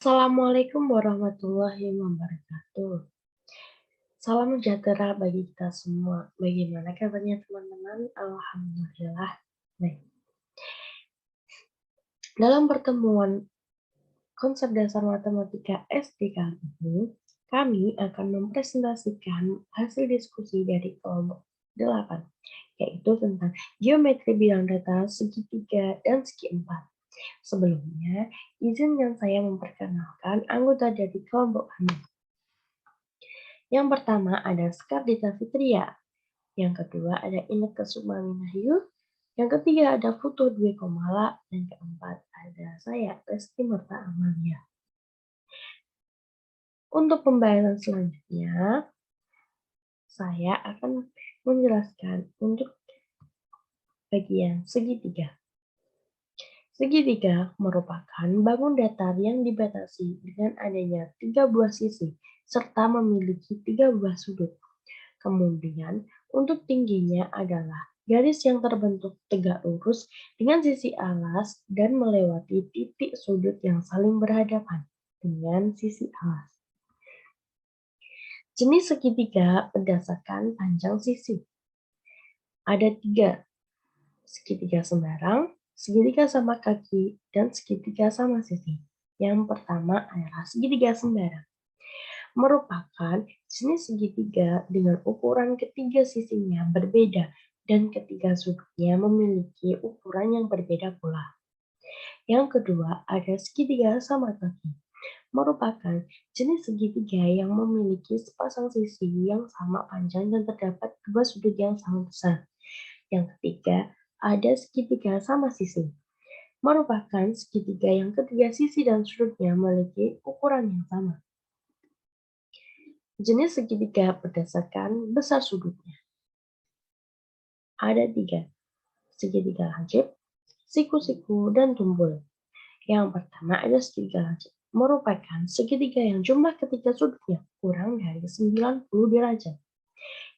Assalamualaikum warahmatullahi wabarakatuh. Salam sejahtera bagi kita semua. Bagaimana kabarnya teman-teman? Alhamdulillah. Baik. Dalam pertemuan konsep dasar matematika SD kali ini, kami akan mempresentasikan hasil diskusi dari kelompok 8, yaitu tentang geometri bidang data, segitiga, dan segi empat. Sebelumnya, izinkan saya memperkenalkan anggota dari kelompok kami. Yang pertama ada Skardita Fitria, yang kedua ada Inneke Sukmaminahyu, yang ketiga ada Putu Dwi Komala, dan keempat ada saya, Resti Merta Amalia. Untuk pembahasan selanjutnya, saya akan menjelaskan untuk bagian segitiga. Segitiga merupakan bangun datar yang dibatasi dengan adanya 3 buah sisi, serta memiliki 3 buah sudut. Kemudian, untuk tingginya adalah garis yang terbentuk tegak lurus dengan sisi alas dan melewati titik sudut yang saling berhadapan dengan sisi alas. Jenis segitiga berdasarkan panjang sisi. Ada 3, segitiga sembarang, segitiga sama kaki, dan segitiga sama sisi. Yang pertama adalah segitiga sembarang. Merupakan jenis segitiga dengan ukuran ketiga sisinya berbeda dan ketiga sudutnya memiliki ukuran yang berbeda pula. Yang kedua ada segitiga sama kaki. Merupakan jenis segitiga yang memiliki sepasang sisi yang sama panjang dan terdapat dua sudut yang sama besar. Yang ketiga ada segitiga sama sisi. Merupakan segitiga yang ketiga sisi dan sudutnya memiliki ukuran yang sama. Jenis segitiga berdasarkan besar sudutnya. Ada 3, segitiga lancip, siku-siku, dan tumpul. Yang pertama ada segitiga lancip, merupakan segitiga yang jumlah ketiga sudutnya kurang dari 90 derajat.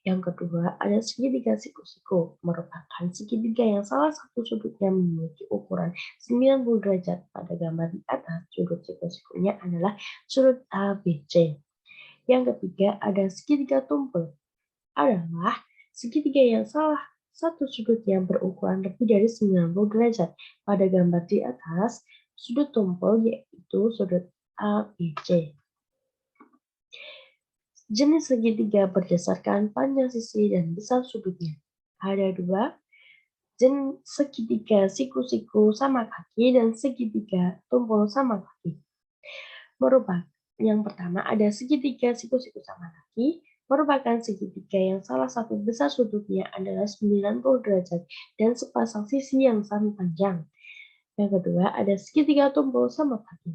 Yang kedua ada segitiga siku-siku, merupakan segitiga yang salah satu sudutnya memiliki ukuran 90 derajat. Pada gambar di atas, sudut siku-sikunya adalah sudut ABC. Yang ketiga ada segitiga tumpul, adalah segitiga yang salah satu sudutnya berukuran lebih dari 90 derajat. Pada gambar di atas, sudut tumpul yaitu sudut ABC. Jenis segitiga berdasarkan panjang sisi dan besar sudutnya. Ada 2, jenis segitiga siku-siku sama kaki dan segitiga tumpul sama kaki. Merupakan yang pertama ada segitiga siku-siku sama kaki, merupakan segitiga yang salah satu besar sudutnya adalah 90 derajat dan sepasang sisi yang sama panjang. Yang kedua ada segitiga tumpul sama kaki.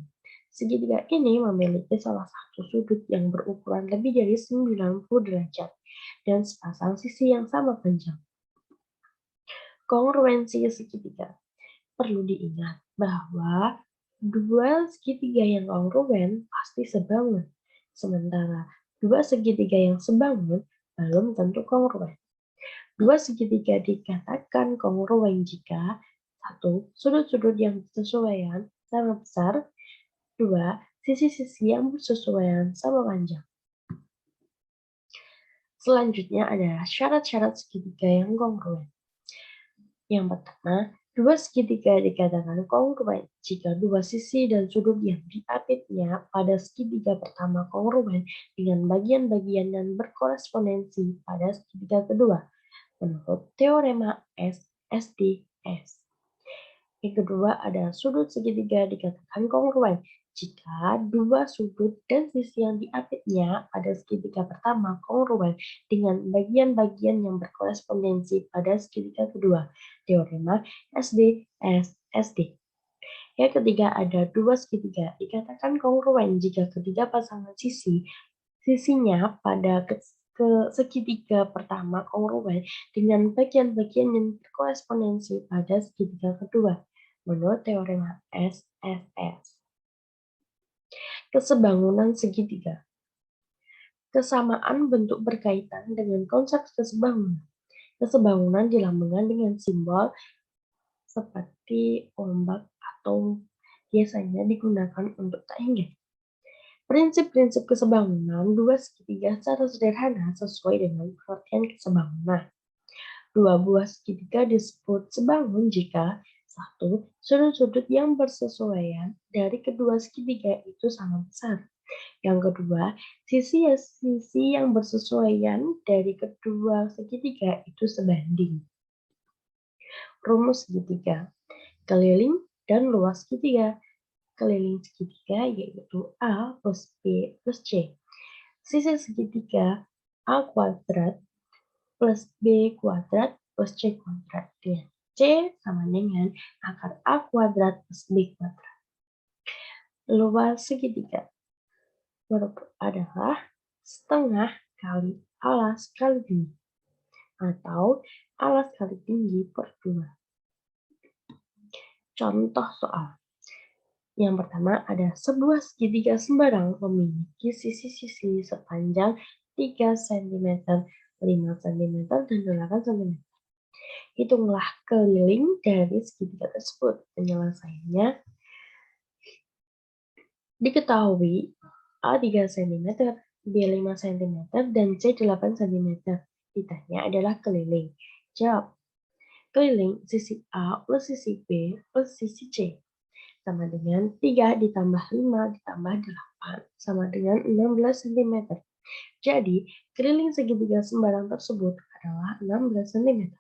Segitiga ini memiliki salah satu sudut yang berukuran lebih dari 90 derajat dan sepasang sisi yang sama panjang. Kongruensi segitiga. Perlu diingat bahwa dua segitiga yang kongruen pasti sebangun, sementara dua segitiga yang sebangun belum tentu kongruen. Dua segitiga dikatakan kongruen jika 1. Sudut-sudut yang bersesuaian sama besar, 2. Sisi-sisi yang bersesuaian sama panjang. Selanjutnya adalah syarat-syarat segitiga yang kongruen. Yang pertama, dua segitiga dikatakan kongruen jika dua sisi dan sudut yang diapitnya pada segitiga pertama kongruen dengan bagian-bagian dan berkorespondensi pada segitiga kedua, menurut teorema SDS. Yang kedua ada sudut segitiga dikatakan kongruen jika dua sudut dan sisi yang diapitnya pada segitiga pertama kongruen dengan bagian-bagian yang berkorespondensi pada segitiga kedua, teorema SDS. Yang ketiga ada dua segitiga dikatakan kongruen jika ketiga pasangan sisinya pada segitiga pertama kongruen dengan bagian-bagian yang berkorespondensi pada segitiga kedua, menurut teorema SSS. Kesebangunan segitiga. Kesamaan bentuk berkaitan dengan konsep kesebangunan. Kesebangunan dilambangkan dengan simbol seperti ombak atau biasanya digunakan untuk tak hingga. Prinsip-prinsip kesebangunan dua segitiga secara sederhana sesuai dengan pengertian kesebangunan. Dua buah segitiga disebut sebangun jika satu, sudut-sudut yang bersesuaian dari kedua segitiga itu sama besar. Yang kedua, sisi yang bersesuaian dari kedua segitiga itu sebanding. Rumus segitiga, keliling dan luas segitiga. Keliling segitiga yaitu A plus B plus C. Sisi segitiga A kuadrat plus B kuadrat plus C kuadrat. C sama dengan akar A kuadrat plus B kuadrat. Luas segitiga adalah setengah kali alas kali tinggi atau alas kali tinggi per 2. Contoh soal. Yang pertama ada sebuah segitiga sembarang memiliki sisi-sisi sepanjang 3 cm, 5 cm, dan 8 cm. Hitunglah keliling dari segitiga tersebut. Penyelesaiannya diketahui A 3 cm, B 5 cm, dan C 8 cm. Ditanya adalah keliling. Jawab. Keliling sisi A plus sisi B plus sisi C sama dengan 3 ditambah 5 ditambah 8 sama dengan 16 cm. Jadi, keliling segitiga sembarang tersebut adalah 16 cm.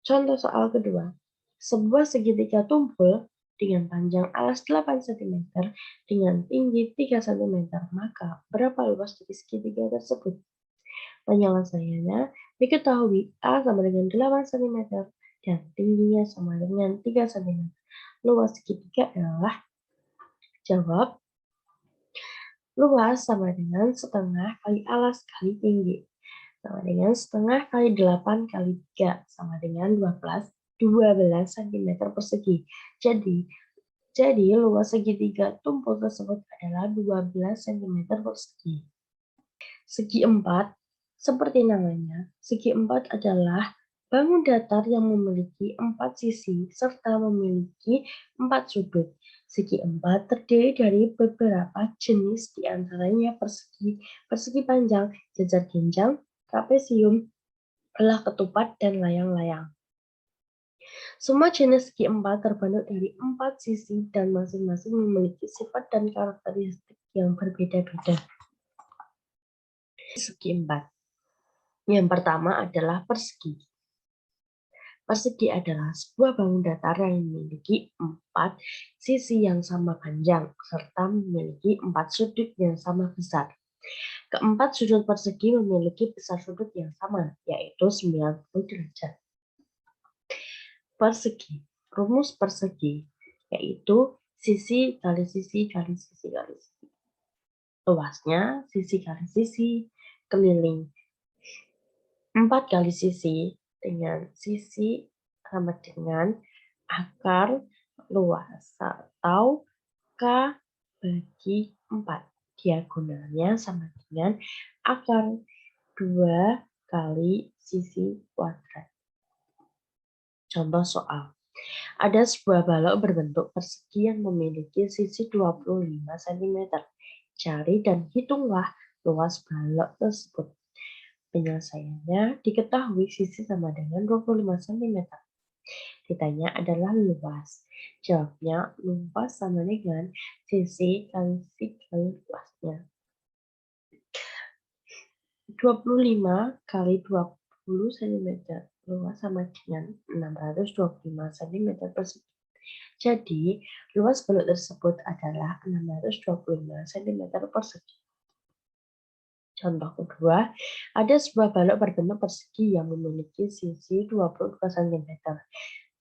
Contoh soal kedua. Sebuah segitiga tumpul dengan panjang alas 8 cm dengan tinggi 3 cm, maka berapa luas dari segitiga tersebut? Penyelesaiannya diketahui A sama dengan 8 cm dan tingginya sama dengan 3 cm. Luas segitiga adalah, jawab, luas sama dengan setengah kali alas kali tinggi. Sama dengan setengah kali 8 kali 3 sama dengan 12 cm persegi. Jadi luas segitiga tumpul tersebut adalah 12 cm persegi. Segi empat, seperti namanya, segi empat adalah bangun datar yang memiliki 4 sisi serta memiliki 4 sudut. Segi empat terdiri dari beberapa jenis diantaranya persegi, persegi panjang, jajar genjang, trapesium, belah ketupat, dan layang-layang. Semua jenis segi empat terbentuk dari 4 sisi dan masing-masing memiliki sifat dan karakteristik yang berbeda-beda. Segi empat. Yang pertama adalah persegi. Persegi adalah sebuah bangun datar yang memiliki 4 sisi yang sama panjang, serta memiliki 4 sudut yang sama besar. Keempat sudut persegi memiliki besar sudut yang sama, yaitu 90 derajat. Persegi. Rumus persegi yaitu sisi kali sisi kali sisi kali sisi. Luasnya sisi kali sisi, keliling 4 kali sisi dengan sisi sama dengan akar luas atau K bagi 4. Diagonalnya sama dengan akar 2 kali sisi kuadrat. Contoh soal. Ada sebuah balok berbentuk persegi yang memiliki sisi 25 cm. Cari dan hitunglah luas balok tersebut. Penyelesaiannya diketahui sisi sama dengan 25 cm. Ditanya adalah luas. Jawabnya luas sama dengan sisi kali luasnya. 25 kali 20 cm luas sama dengan 625 cm persegi. Jadi, luas balok tersebut adalah 625 cm persegi. Contoh kedua, ada sebuah balok berbentuk persegi yang memiliki sisi 22 cm.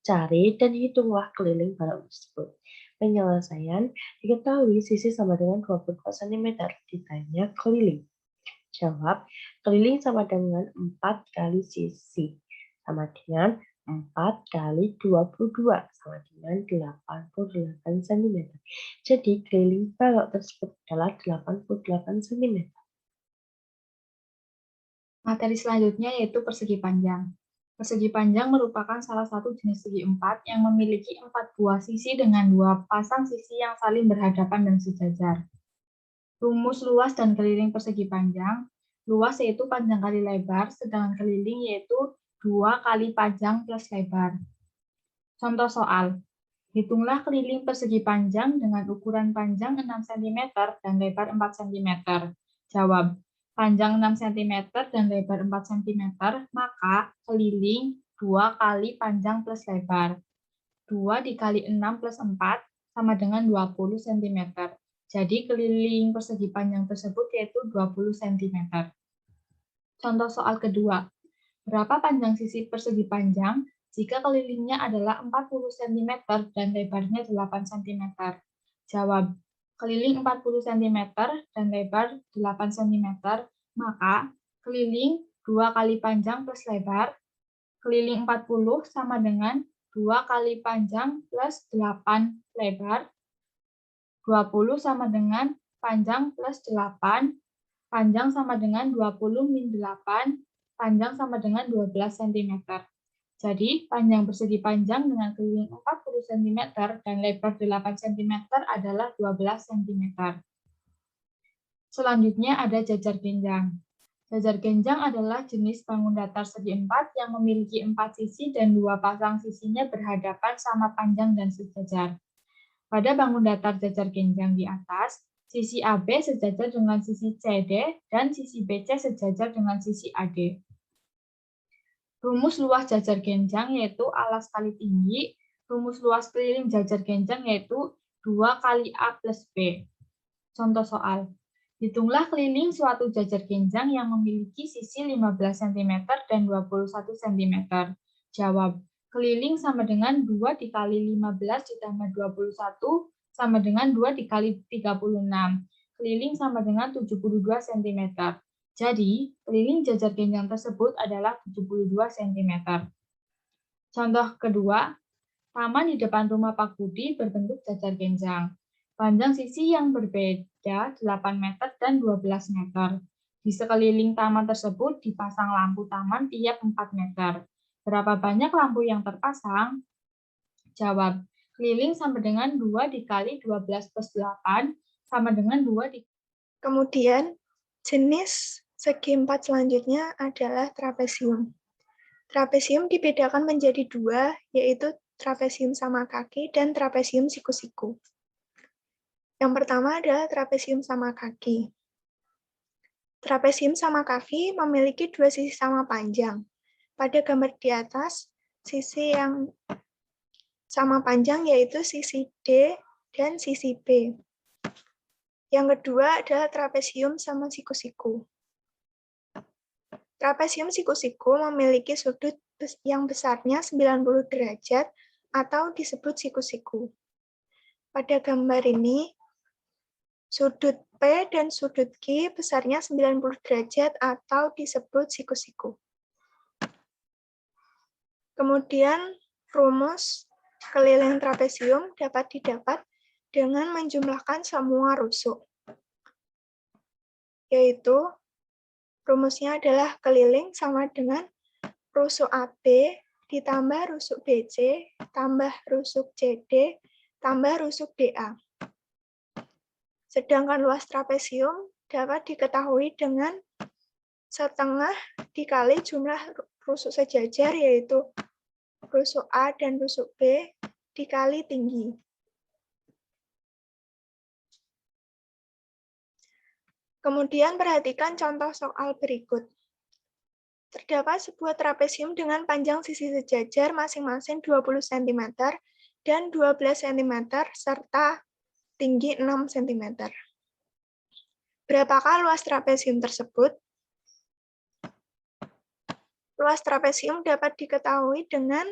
Cari dan hitunglah keliling balok tersebut. Penyelesaian diketahui sisi sama dengan 22 cm. Ditanya keliling. Jawab, keliling sama dengan 4 kali sisi. Sama dengan 4 kali 22 sama dengan 88 cm. Jadi keliling balok tersebut adalah 88 cm. Materi selanjutnya yaitu persegi panjang. Persegi panjang merupakan salah satu jenis segi empat yang memiliki 4 buah sisi dengan 2 pasang sisi yang saling berhadapan dan sejajar. Rumus luas dan keliling persegi panjang. Luas yaitu panjang kali lebar, sedangkan keliling yaitu 2 kali panjang plus lebar. Contoh soal. Hitunglah keliling persegi panjang dengan ukuran panjang 6 cm dan lebar 4 cm. Jawab. Panjang 6 cm dan lebar 4 cm, maka keliling 2 kali panjang plus lebar. 2 dikali 6 plus 4 sama dengan 20 cm. Jadi keliling persegi panjang tersebut yaitu 20 cm. Contoh soal kedua. Berapa panjang sisi persegi panjang jika kelilingnya adalah 40 cm dan lebarnya 8 cm? Jawab. Keliling 40 cm dan lebar 8 cm, maka keliling 2 kali panjang plus lebar, keliling 40 sama dengan 2 kali panjang plus 8 lebar, 20 sama dengan panjang plus 8, panjang sama dengan 20 min 8, panjang sama dengan 12 cm. Jadi, panjang persegi panjang dengan keliling 40 cm dan lebar 8 cm adalah 12 cm. Selanjutnya ada jajar genjang. Jajar genjang adalah jenis bangun datar segi empat yang memiliki 4 sisi dan 2 pasang sisinya berhadapan sama panjang dan sejajar. Pada bangun datar jajar genjang di atas, sisi AB sejajar dengan sisi CD dan sisi BC sejajar dengan sisi AD. Rumus luas jajar genjang yaitu alas kali tinggi. Rumus luas keliling jajar genjang yaitu 2 kali A plus B. Contoh soal. Hitunglah keliling suatu jajar genjang yang memiliki sisi 15 cm dan 21 cm. Jawab. Keliling sama dengan 2 dikali 15 ditambah 21 sama dengan 2 dikali 36. Keliling sama dengan 72 cm. Jadi, keliling jajar genjang tersebut adalah 72 cm. Contoh kedua, taman di depan rumah Pak Budi berbentuk jajar genjang. Panjang sisi yang berbeda 8 meter dan 12 meter. Di sekeliling taman tersebut dipasang lampu taman tiap 4 meter. Berapa banyak lampu yang terpasang? Jawab, keliling sama dengan 2 dikali 12 plus 8 sama dengan 2 dikali. Kemudian, jenis segi empat selanjutnya adalah trapesium. Trapesium dibedakan menjadi dua, yaitu trapesium sama kaki dan trapesium siku-siku. Yang pertama adalah trapesium sama kaki. Trapesium sama kaki memiliki dua sisi sama panjang. Pada gambar di atas, sisi yang sama panjang yaitu sisi D dan sisi B. Yang kedua adalah trapesium sama siku-siku. Trapesium siku-siku memiliki sudut yang besarnya 90 derajat atau disebut siku-siku. Pada gambar ini, sudut P dan sudut Q besarnya 90 derajat atau disebut siku-siku. Kemudian, rumus keliling trapesium dapat didapat dengan menjumlahkan semua rusuk, yaitu rumusnya adalah keliling sama dengan rusuk AB ditambah rusuk BC tambah rusuk CD tambah rusuk DA. Sedangkan luas trapesium dapat diketahui dengan setengah dikali jumlah rusuk sejajar, yaitu rusuk A dan rusuk B dikali tinggi. Kemudian perhatikan contoh soal berikut. Terdapat sebuah trapesium dengan panjang sisi sejajar masing-masing 20 cm dan 12 cm serta tinggi 6 cm. Berapakah luas trapesium tersebut? Luas trapesium dapat diketahui dengan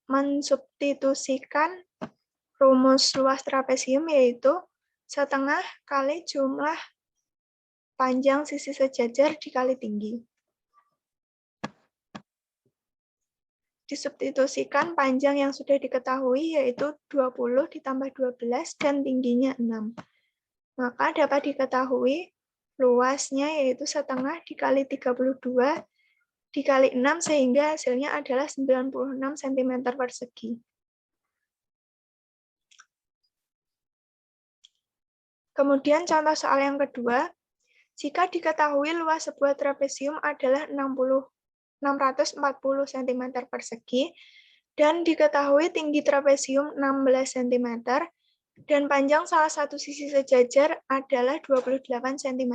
mensubstitusikan rumus luas trapesium, yaitu setengah kali jumlah panjang sisi sejajar dikali tinggi. Disubstitusikan panjang yang sudah diketahui, yaitu 20 ditambah 12 dan tingginya 6. Maka dapat diketahui luasnya yaitu setengah dikali 32 dikali 6 sehingga hasilnya adalah 96 cm persegi. Kemudian contoh soal yang kedua, jika diketahui luas sebuah trapesium adalah 640 cm persegi dan diketahui tinggi trapesium 16 cm dan panjang salah satu sisi sejajar adalah 28 cm.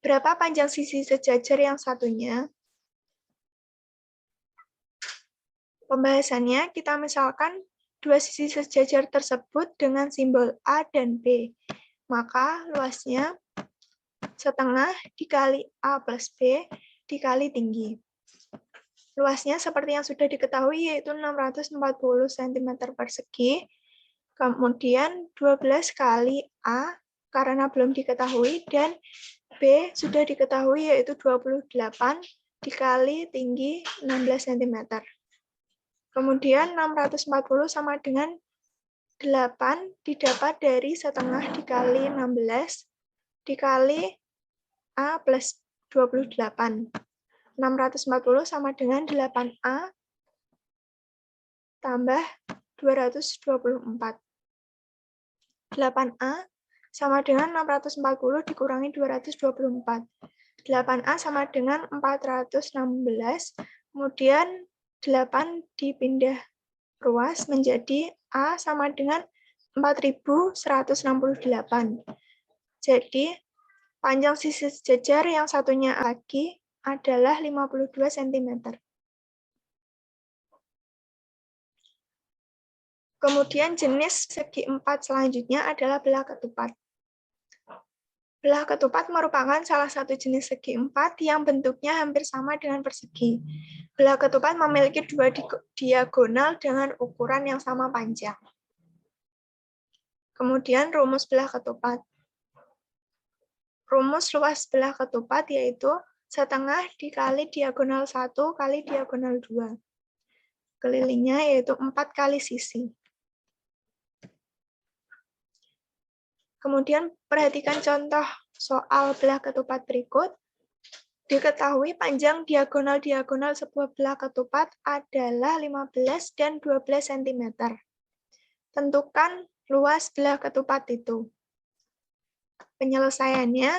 Berapa panjang sisi sejajar yang satunya? Pembahasannya, kita misalkan dua sisi sejajar tersebut dengan simbol A dan B. Maka luasnya setengah dikali A plus B dikali tinggi. Luasnya seperti yang sudah diketahui yaitu 640 cm persegi. Kemudian 12 kali A karena belum diketahui dan B sudah diketahui yaitu 28 dikali tinggi 16 cm. Kemudian 640 sama dengan 8 didapat dari setengah dikali 16 dikali A plus 28. 640 sama dengan 8A tambah 224. 8A sama dengan 640 dikurangi 224. 8A sama dengan 416, kemudian 8 dipindah ruas menjadi A sama dengan 4168. Jadi, panjang sisi sejajar yang satunya lagi adalah 52 cm. Kemudian jenis segi empat selanjutnya adalah belah ketupat. Belah ketupat merupakan salah satu jenis segi empat yang bentuknya hampir sama dengan persegi. Belah ketupat memiliki dua diagonal dengan ukuran yang sama panjang. Kemudian rumus belah ketupat. Rumus luas belah ketupat yaitu setengah dikali diagonal 1 kali diagonal 2. Kelilingnya yaitu 4 kali sisi. Kemudian perhatikan contoh soal belah ketupat berikut. Diketahui panjang diagonal-diagonal sebuah belah ketupat adalah 15 dan 12 cm. Tentukan luas belah ketupat itu. Penyelesaiannya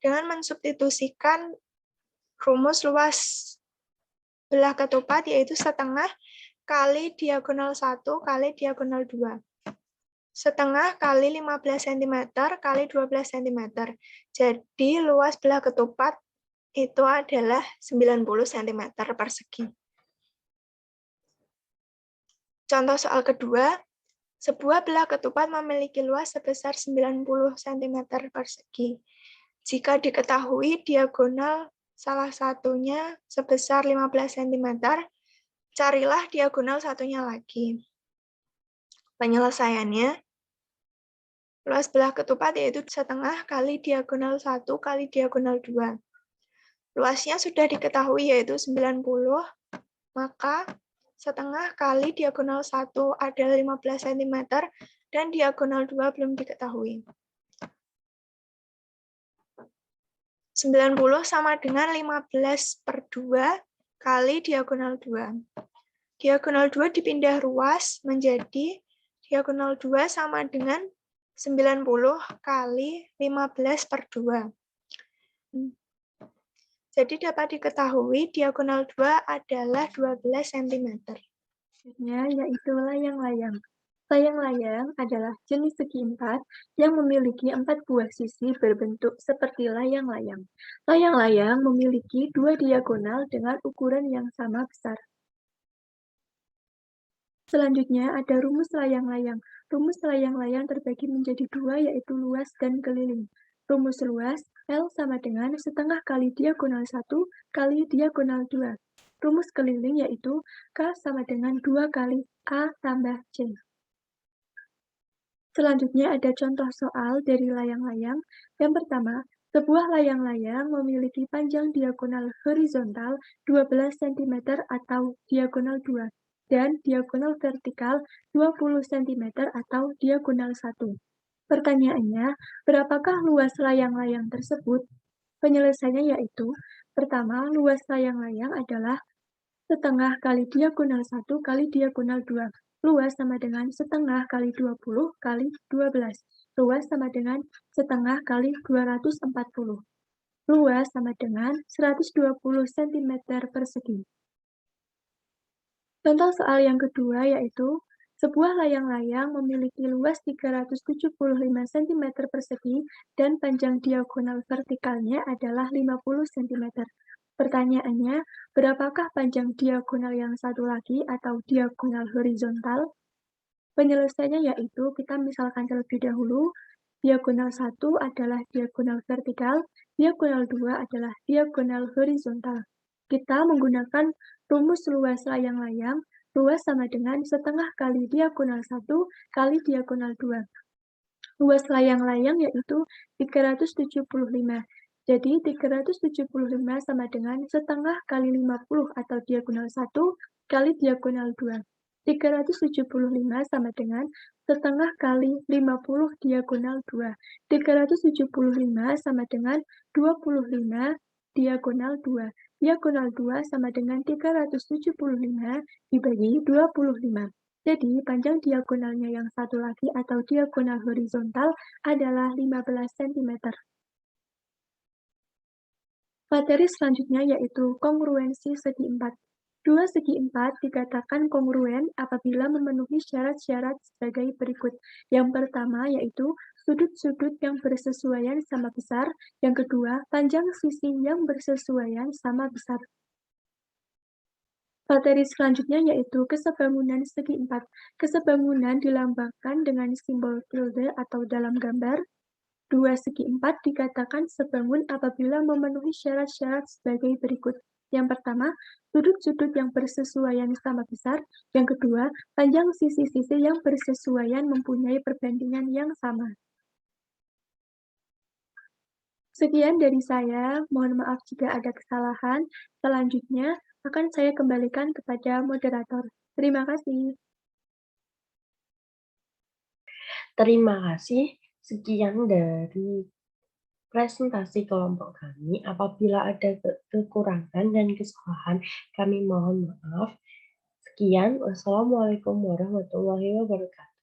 dengan mensubstitusikan rumus luas belah ketupat yaitu setengah kali diagonal 1 kali diagonal 2. Setengah kali 15 cm kali 12 cm. Jadi luas belah ketupat itu adalah 90 cm persegi. Contoh soal kedua, sebuah belah ketupat memiliki luas sebesar 90 cm persegi. Jika diketahui diagonal salah satunya sebesar 15 cm, carilah diagonal satunya lagi. Penyelesaiannya, luas belah ketupat yaitu setengah kali diagonal 1 kali diagonal 2. Luasnya sudah diketahui yaitu 90, maka setengah kali diagonal 1 adalah 15 cm, dan diagonal 2 belum diketahui. 90 sama dengan 15 per 2 kali diagonal 2. Diagonal 2 dipindah ruas menjadi diagonal 2 sama dengan 90 kali 15 per 2. Jadi dapat diketahui diagonal 2 adalah 12 cm. Yaitu layang-layang. Layang-layang adalah jenis segi empat yang memiliki 4 buah sisi berbentuk seperti layang-layang. Layang-layang memiliki 2 diagonal dengan ukuran yang sama besar. Selanjutnya ada rumus layang-layang. Rumus layang-layang terbagi menjadi 2 yaitu luas dan keliling. Rumus luas L sama dengan setengah kali diagonal 1 kali diagonal 2. Rumus keliling yaitu K sama dengan 2 kali A tambah C. Selanjutnya ada contoh soal dari layang-layang. Yang pertama, sebuah layang-layang memiliki panjang diagonal horizontal 12 cm atau diagonal 2 dan diagonal vertikal 20 cm atau diagonal 1. Pertanyaannya, berapakah luas layang-layang tersebut? Penyelesaiannya yaitu, Pertama, luas layang-layang adalah setengah kali diagonal 1 kali diagonal 2. Luas sama dengan setengah kali 20 kali 12. Luas sama dengan setengah kali 240. Luas sama dengan 120 cm persegi. Contoh soal yang kedua yaitu, sebuah layang-layang memiliki luas 375 cm persegi dan panjang diagonal vertikalnya adalah 50 cm. Pertanyaannya, berapakah panjang diagonal yang satu lagi atau diagonal horizontal? Penyelesaiannya yaitu kita misalkan terlebih dahulu, diagonal 1 adalah diagonal vertikal, diagonal 2 adalah diagonal horizontal. Kita menggunakan rumus luas layang-layang, luas sama dengan setengah kali diagonal 1 kali diagonal 2. Luas layang-layang yaitu 375. Jadi 375 sama dengan setengah kali 50 atau diagonal 1 kali diagonal 2. 375 sama dengan setengah kali 50 diagonal 2. 375 sama dengan 25 diagonal 2. Diagonal 2 sama dengan 375 dibagi 25. Jadi, panjang diagonalnya yang satu lagi atau diagonal horizontal adalah 15 cm. Materi selanjutnya yaitu kongruensi segi 4. Dua segi 4 dikatakan kongruen apabila memenuhi syarat-syarat sebagai berikut. Yang pertama yaitu sudut-sudut yang bersesuaian sama besar. Yang kedua, panjang sisi yang bersesuaian sama besar. Materi selanjutnya yaitu kesebangunan segi 4. Kesebangunan dilambangkan dengan simbol tilde atau dalam gambar. Dua segi 4 dikatakan sebangun apabila memenuhi syarat-syarat sebagai berikut. Yang pertama, sudut-sudut yang bersesuaian sama besar. Yang kedua, panjang sisi-sisi yang bersesuaian mempunyai perbandingan yang sama. Sekian dari saya, mohon maaf jika ada kesalahan. Selanjutnya akan saya kembalikan kepada moderator. Terima kasih. Terima kasih. Sekian dari presentasi kelompok kami. Apabila ada kekurangan dan kesalahan, kami mohon maaf. Sekian. Wassalamualaikum warahmatullahi wabarakatuh.